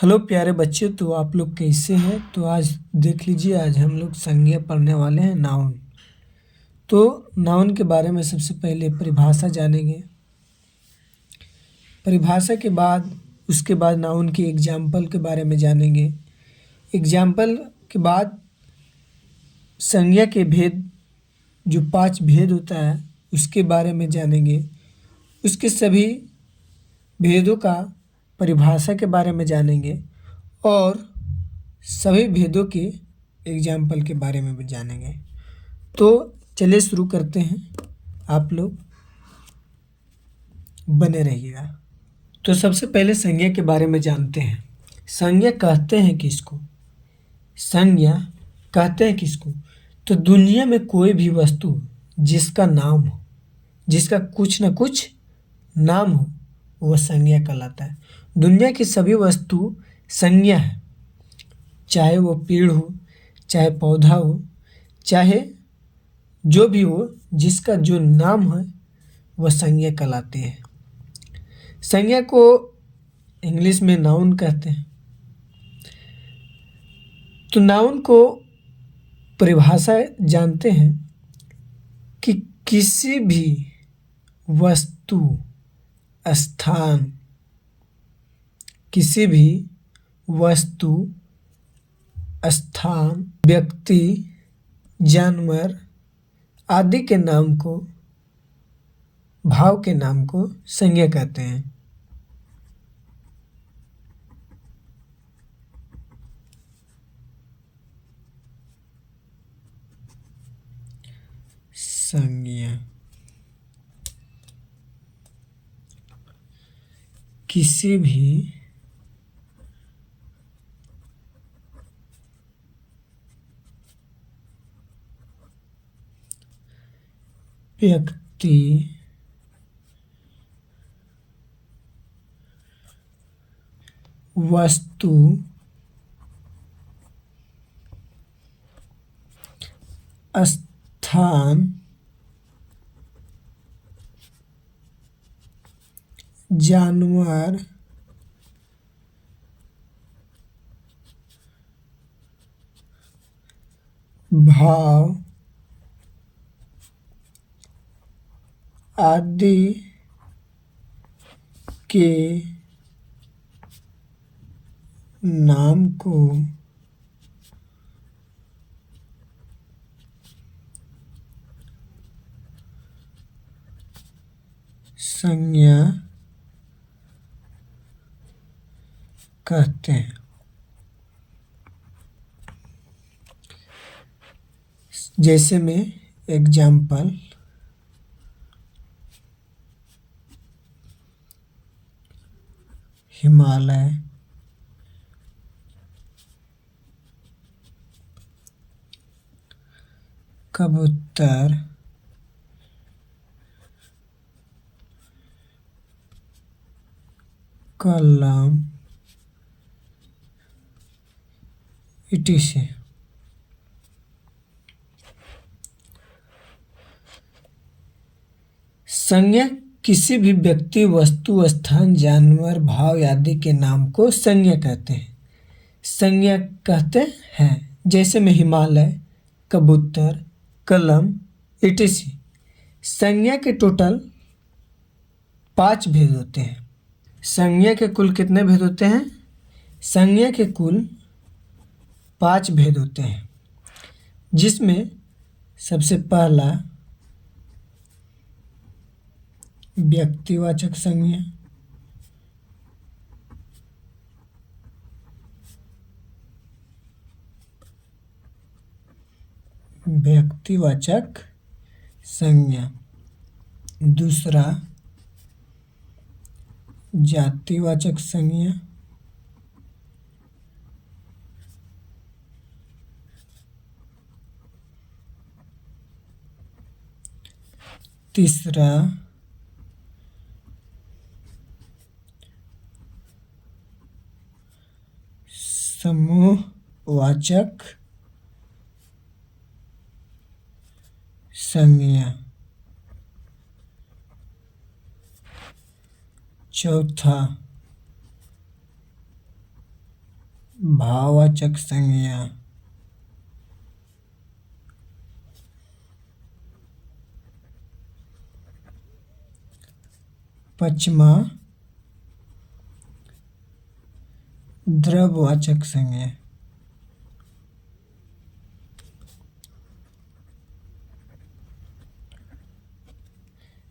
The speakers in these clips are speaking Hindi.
हेलो प्यारे बच्चे, तो आप लोग कैसे हैं। तो आज देख लीजिए, आज हम लोग संज्ञा पढ़ने वाले हैं, नाउन। तो नाउन के बारे में सबसे पहले परिभाषा जानेंगे। परिभाषा के बाद उसके बाद नाउन के एग्जाम्पल के बारे में जानेंगे। एग्जाम्पल के बाद संज्ञा के भेद, जो 5 भेद होता है उसके बारे में जानेंगे। उसके सभी भेदों का परिभाषा के बारे में जानेंगे और सभी भेदों के एग्जाम्पल के बारे में भी जानेंगे। तो चलिए शुरू करते हैं, आप लोग बने रहिएगा। तो सबसे पहले संज्ञा के बारे में जानते हैं। संज्ञा कहते हैं किसको? संज्ञा कहते हैं किसको? तो दुनिया में कोई भी वस्तु जिसका नाम हो, जिसका कुछ न कुछ नाम हो, वह संज्ञा कहलाता है। दुनिया की सभी वस्तु संज्ञा है, चाहे वो पेड़ हो, चाहे पौधा हो, चाहे जो भी हो, जिसका जो नाम है वह संज्ञा कहलाती है। संज्ञा को इंग्लिश में नाउन कहते हैं। तो नाउन को परिभाषा जानते हैं कि किसी भी वस्तु, स्थान, किसी भी वस्तु, स्थान, व्यक्ति, जानवर आदि के नाम को, भाव के नाम को संज्ञा कहते हैं। संज्ञा किसी भी व्यक्ति, वस्तु, स्थान, जानवर, भाव आदि के नाम को संज्ञा कहते हैं। जैसे में एग्जाम्पल, हिमालय, कबूतर, कलम, etc। संज्ञा किसी भी व्यक्ति, वस्तु, स्थान, जानवर, भाव आदि के नाम को संज्ञा कहते हैं। संज्ञा कहते हैं जैसे में हिमालय, कबूतर, कलम, etc। संज्ञा के टोटल 5 भेद होते हैं। संज्ञा के कुल कितने भेद होते हैं? संज्ञा के कुल 5 भेद होते हैं, जिसमें सबसे पहला व्यक्तिवाचक संज्ञा, व्यक्तिवाचक संज्ञा। दूसरा जातिवाचक संज्ञा, तीसरा समूहवाचक संज्ञा, चौथा भाववाचक संज्ञा। पचमा द्रव्यवाचक संज्ञा।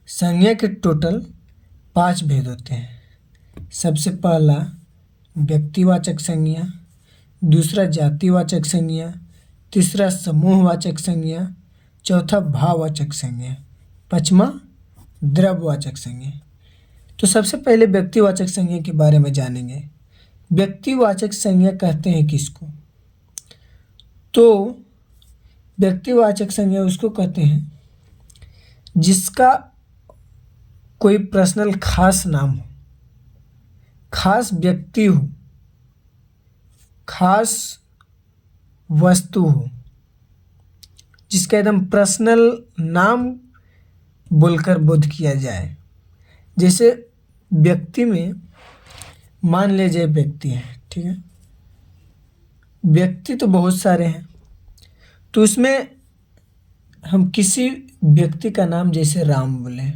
संज्ञा के टोटल 5 भेद होते हैं। सबसे पहला व्यक्तिवाचक संज्ञा, दूसरा जातिवाचक संज्ञा, तीसरा समूहवाचक संज्ञा, चौथा भाववाचक संज्ञा, पांचवा द्रव्यवाचक संज्ञा। तो सबसे पहले व्यक्तिवाचक संज्ञा के बारे में जानेंगे। व्यक्तिवाचक संज्ञा कहते हैं किसको? तो व्यक्तिवाचक संज्ञा उसको कहते हैं जिसका कोई पर्सनल खास नाम हो, खास व्यक्ति हो, खास वस्तु हो, जिसका एकदम पर्सनल नाम बोलकर बोध किया जाए। जैसे व्यक्ति में मान लीजिए व्यक्ति है, ठीक है, व्यक्ति तो बहुत सारे हैं, तो उसमें हम किसी व्यक्ति का नाम जैसे राम बोले,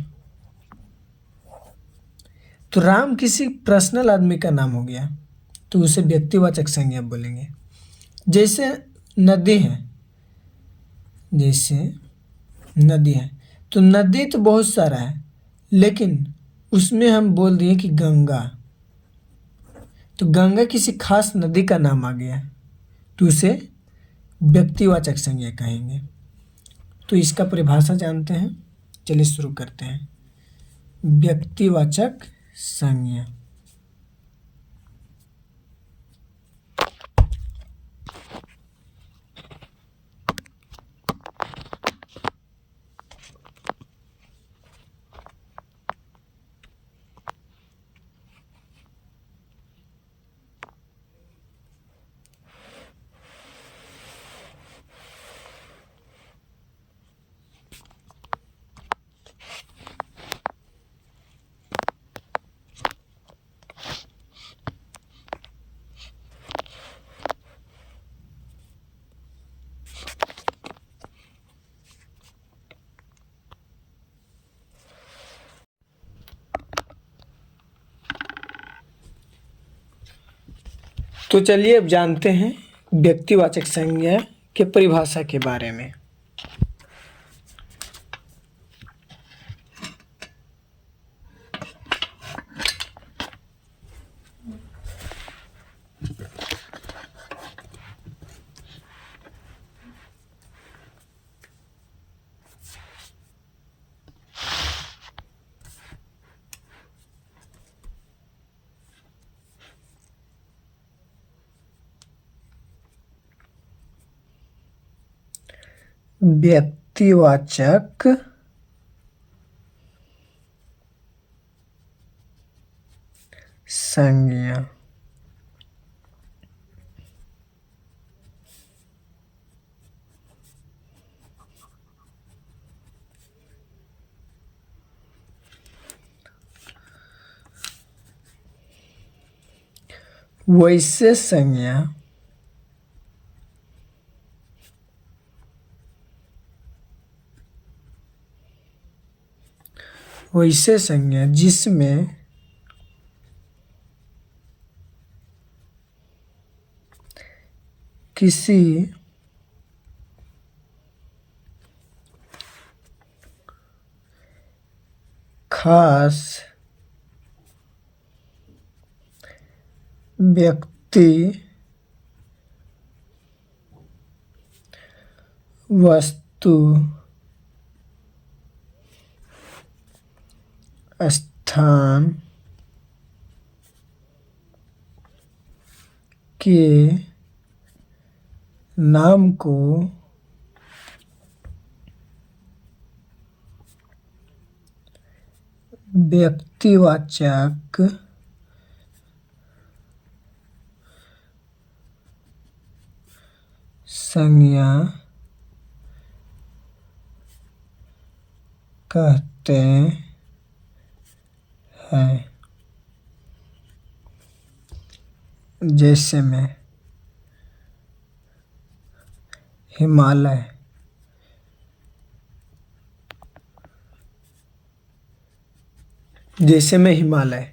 तो राम किसी पर्सनल आदमी का नाम हो गया, तो उसे व्यक्तिवाचक संज्ञा बोलेंगे। जैसे नदी है, जैसे नदी है, तो नदी तो बहुत सारा है, लेकिन उसमें हम बोल दिए कि गंगा, तो गंगा किसी खास नदी का नाम आ गया, तो उसे व्यक्तिवाचक संज्ञा कहेंगे। तो इसका परिभाषा जानते हैं, चलिए शुरू करते हैं। व्यक्तिवाचक संज्ञा। तो चलिए अब जानते हैं व्यक्तिवाचक संज्ञा के परिभाषा के बारे में। व्यक्तिवाचक संज्ञा। वैसे संज्ञा जिसमें किसी खास व्यक्ति, वस्तु, स्थान के नाम को व्यक्तिवाचक संज्ञा कहते हैं। जैसे में हिमालय। जैसे में हिमालय,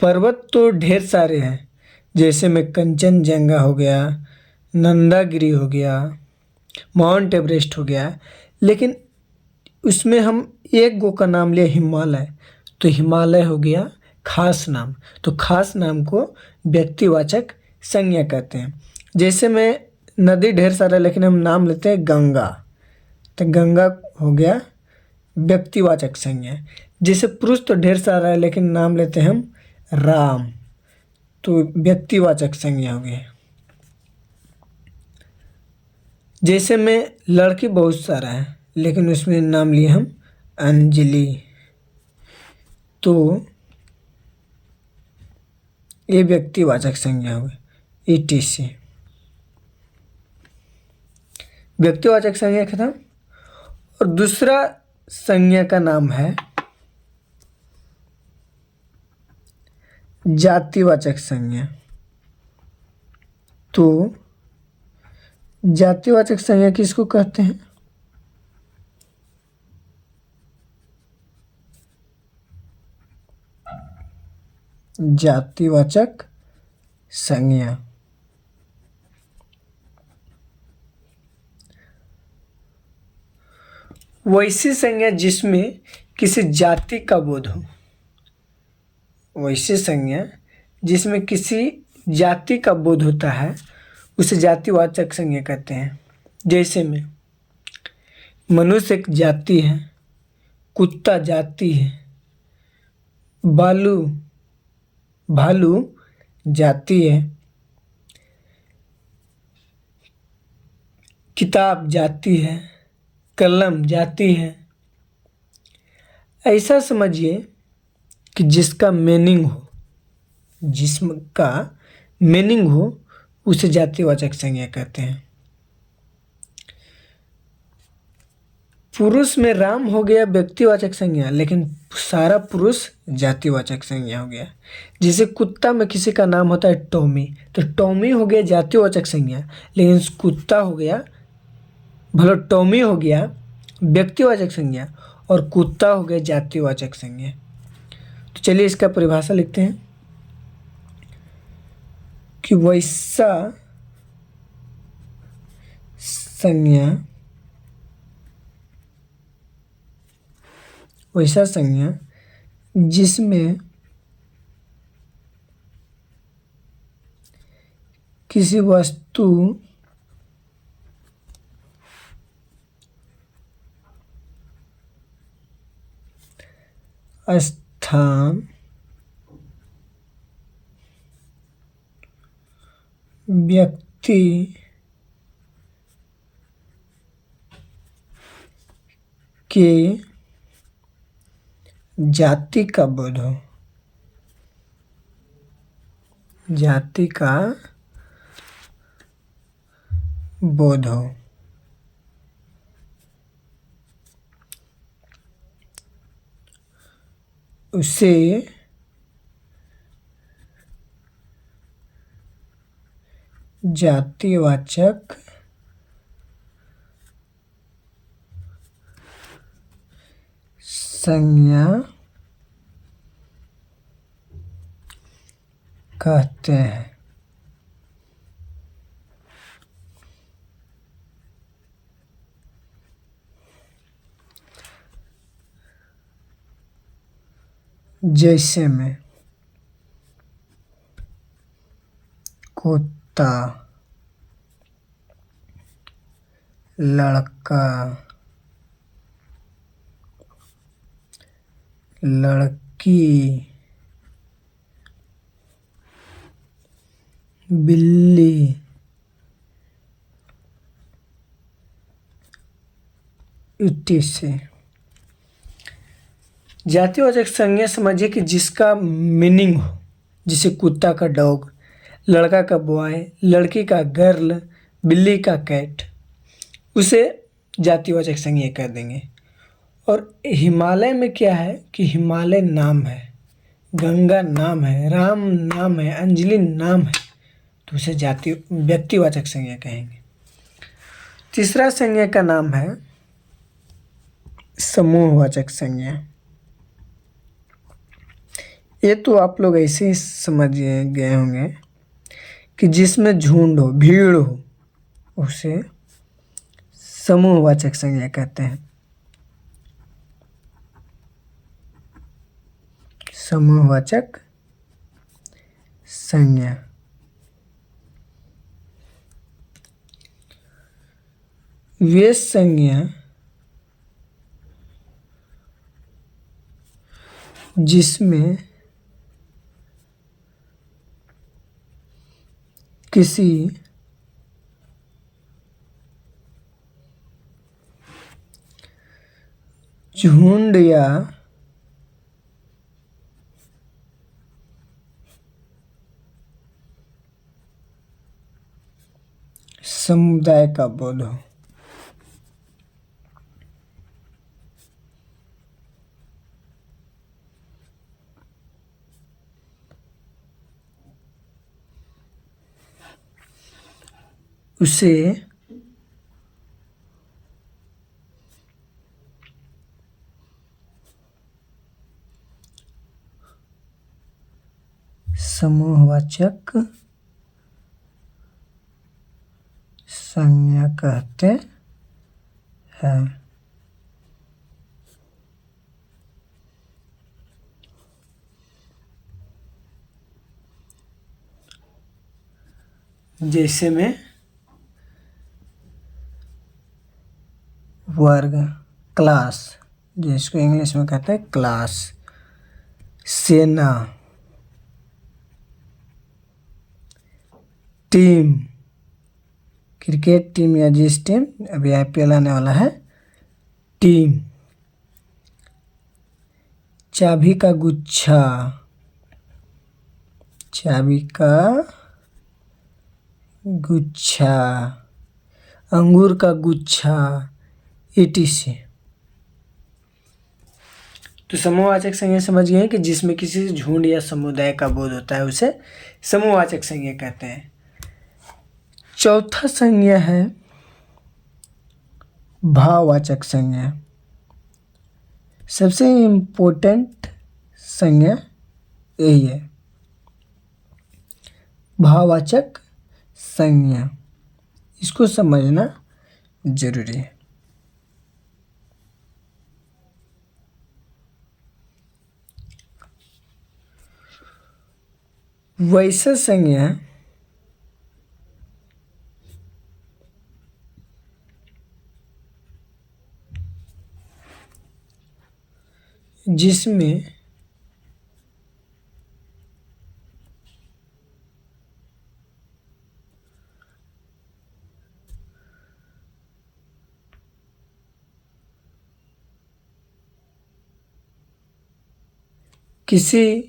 पर्वत तो ढेर सारे हैं, जैसे में कंचनजंगा हो गया, नंदागिरी हो गया, माउंट एवरेस्ट हो गया, लेकिन उसमें हम एक गो का नाम लिया हिमालय, तो हिमालय हो गया खास नाम। तो खास नाम को व्यक्तिवाचक संज्ञा कहते हैं। जैसे में नदी ढेर सारा, लेकिन हम नाम लेते हैं गंगा, तो गंगा हो गया व्यक्तिवाचक संज्ञा। जैसे पुरुष तो ढेर सारा है, लेकिन नाम लेते हैं हम राम, तो व्यक्तिवाचक संज्ञा हो गई। जैसे में लड़की बहुत सारा है, लेकिन उसमें नाम लिए हम अंजलि, तो ये व्यक्तिवाचक संज्ञा हो गई। ETC व्यक्तिवाचक संज्ञा खत्म। और दूसरा संज्ञा का नाम है जातिवाचक संज्ञा। तो जातिवाचक संज्ञा किसको कहते हैं? जातिवाचक संज्ञा वैसी संज्ञा जिसमें किसी जाति का बोध हो, वैसी संज्ञा जिसमें किसी जाति का बोध होता है, उसे जातिवाचक संज्ञा कहते हैं। जैसे में मनुष्य एक जाति है, कुत्ता जाति है, भालू जाति है, किताब जाति है, कलम जाति है। ऐसा समझिए कि जिसका मीनिंग हो, जिस्म का मीनिंग हो, उसे जातिवाचक संज्ञा कहते हैं। पुरुष में राम हो गया व्यक्तिवाचक संज्ञा, लेकिन सारा पुरुष जातिवाचक संज्ञा हो गया। जैसे कुत्ता में किसी का नाम होता है टॉमी, तो टॉमी हो गया जातिवाचक संज्ञा, लेकिन कुत्ता हो गया, भले टॉमी हो गया व्यक्तिवाचक संज्ञा और कुत्ता हो गया जातिवाचक संज्ञा। तो चलिए इसका परिभाषा लिखते हैं कि वैसा संज्ञा जिसमें किसी वस्तु स्थान व्यक्ति के जाति का बोध हो, जाति का बोध हो, उसे जातिवाचक संज्ञा कहते हैं। जैसे में कुत्ता, लड़का, लड़की, बिल्ली, ETC। जातिवाचक संज्ञा समझिए कि जिसका मीनिंग हो, जैसे कुत्ता का डॉग, लड़का का बॉय, लड़की का गर्ल, बिल्ली का कैट, उसे जातिवाचक संज्ञा कह देंगे। और हिमालय में क्या है कि हिमालय नाम है, गंगा नाम है, राम नाम है, अंजलि नाम है, तो उसे व्यक्तिवाचक संज्ञा कहेंगे। तीसरा संज्ञा का नाम है समूहवाचक संज्ञा। ये तो आप लोग ऐसे ही समझ गए होंगे कि जिसमें झुंड हो, भीड़ हो, उसे समूहवाचक संज्ञा कहते हैं। समूहवाचक संज्ञा। वे संज्ञा जिसमें किसी झुंड या समुदाय का बोध हो। उसे समूहवाचक संज्ञा कहते हैं। जैसे में वर्ग, क्लास, जिसको इंग्लिश में कहते हैं क्लास, सेना, टीम, क्रिकेट टीम या जिस टीम, अभी आईपीएल आने वाला है, टीम, चाबी का गुच्छा, चाबी का गुच्छा, अंगूर का गुच्छा, etc। तो समूहवाचक संज्ञा समझ गए कि जिसमें किसी झुंड या समुदाय का बोध होता है उसे समूहवाचक संज्ञा कहते हैं। चौथा संज्ञा है भाववाचक संज्ञा। सबसे इम्पोर्टेंट संज्ञा यही है, भाववाचक संज्ञा। इसको समझना जरूरी है। वैसा संज्ञा जिसमें किसी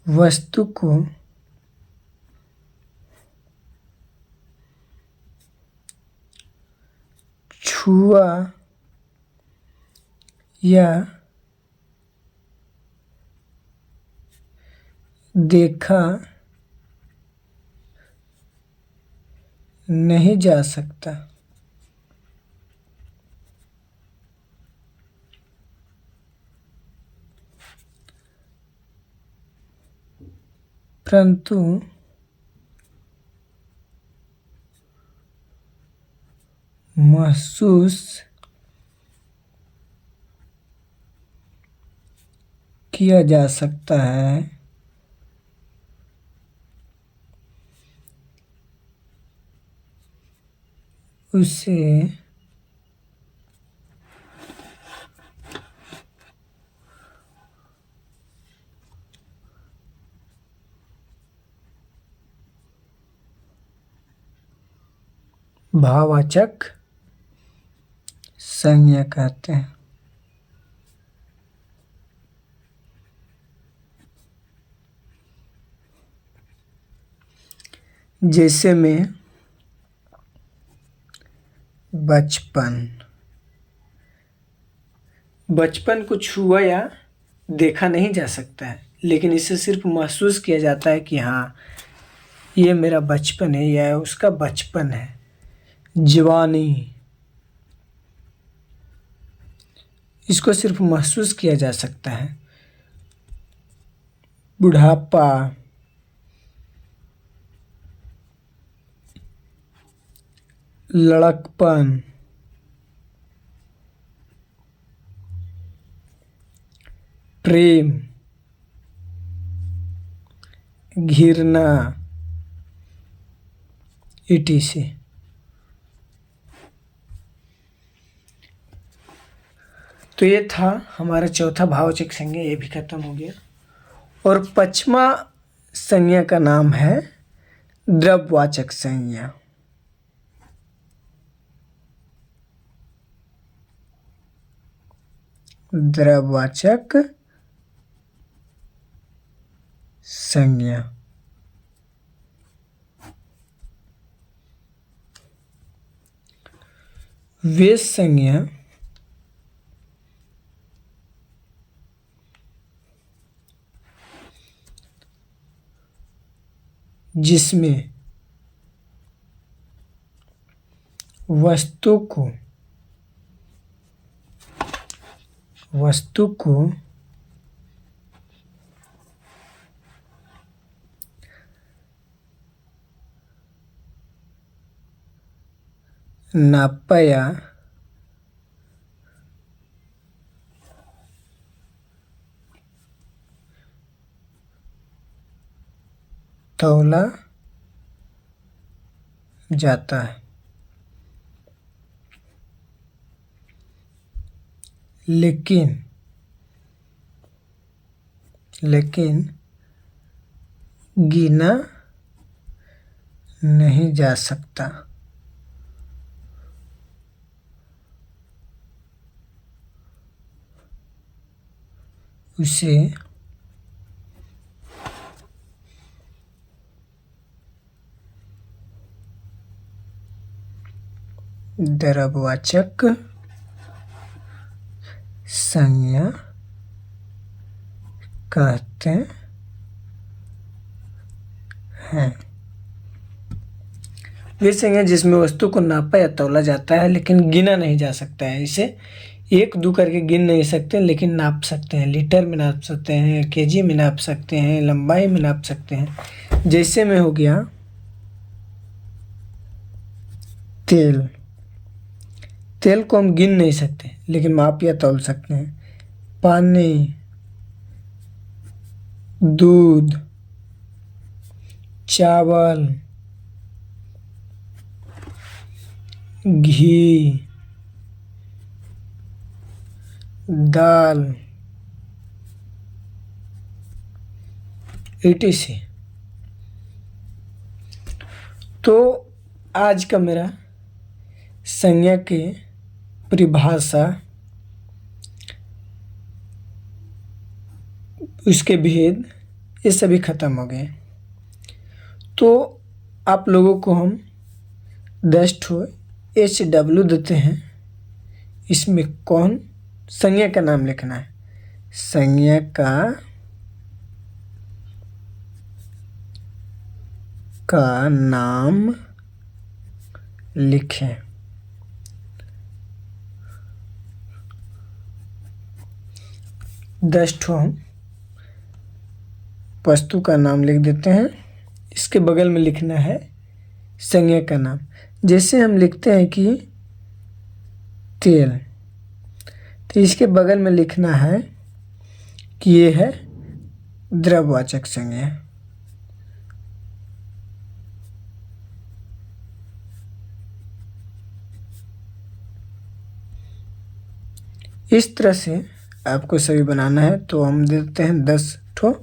वस्तु को छुआ या देखा नहीं जा सकता, परंतु महसूस किया जा सकता है, उसे भाववाचक संज्ञा कहते हैं। जैसे में बचपन, बचपन को छुआ या देखा नहीं जा सकता है, लेकिन इसे सिर्फ महसूस किया जाता है कि हाँ, ये मेरा बचपन है, यह उसका बचपन है। जवानी, इसको सिर्फ महसूस किया जा सकता है। बुढ़ापा, लड़कपन, प्रेम, घृणा, etc। तो ये था हमारा चौथा भाववाचक संज्ञा, ये भी खत्म हो गया। और पांचवा संज्ञा का नाम है द्रव्यवाचक संज्ञा। द्रव्यवाचक संज्ञा। वे संज्ञा जिसमें वस्तु को नापा या तौला जाता है, लेकिन गिना नहीं जा सकता। उसे द्रव्यवाचक संज्ञा कहते हैं। वे संज्ञा जिसमें वस्तु को नापा या तौला जाता है लेकिन गिना नहीं जा सकता है। इसे एक दो करके गिन नहीं सकते, लेकिन नाप सकते हैं। लीटर में नाप सकते हैं, केजी में नाप सकते हैं, लंबाई में नाप सकते हैं। जैसे में हो गया तेल। तेल को हम गिन नहीं सकते, लेकिन माप या तौल सकते हैं। पानी, दूध, चावल, घी, दाल, etc। तो आज का मेरा संज्ञा के परिभाषा, उसके भेद, ये सभी खत्म हो गए। तो आप लोगों को हम 10 HW देते हैं। इसमें कौन संज्ञा का नाम लिखना है। संज्ञा का नाम लिखें। दस हम वस्तु का नाम लिख देते हैं। इसके बगल में लिखना है संज्ञा का नाम। जैसे हम लिखते हैं कि तेल, तो इसके बगल में लिखना है कि ये है द्रव्यवाचक संज्ञा। इस तरह से आपको सभी बनाना है। तो हम देते हैं 10 ठो।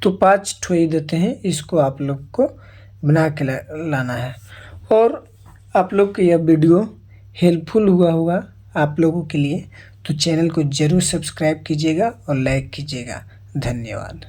तो 5 ठो ही देते हैं, इसको आप लोग को बना के लाना है। और आप लोग को यह वीडियो हेल्पफुल हुआ होगा आप लोगों के लिए, तो चैनल को ज़रूर सब्सक्राइब कीजिएगा और लाइक कीजिएगा। धन्यवाद।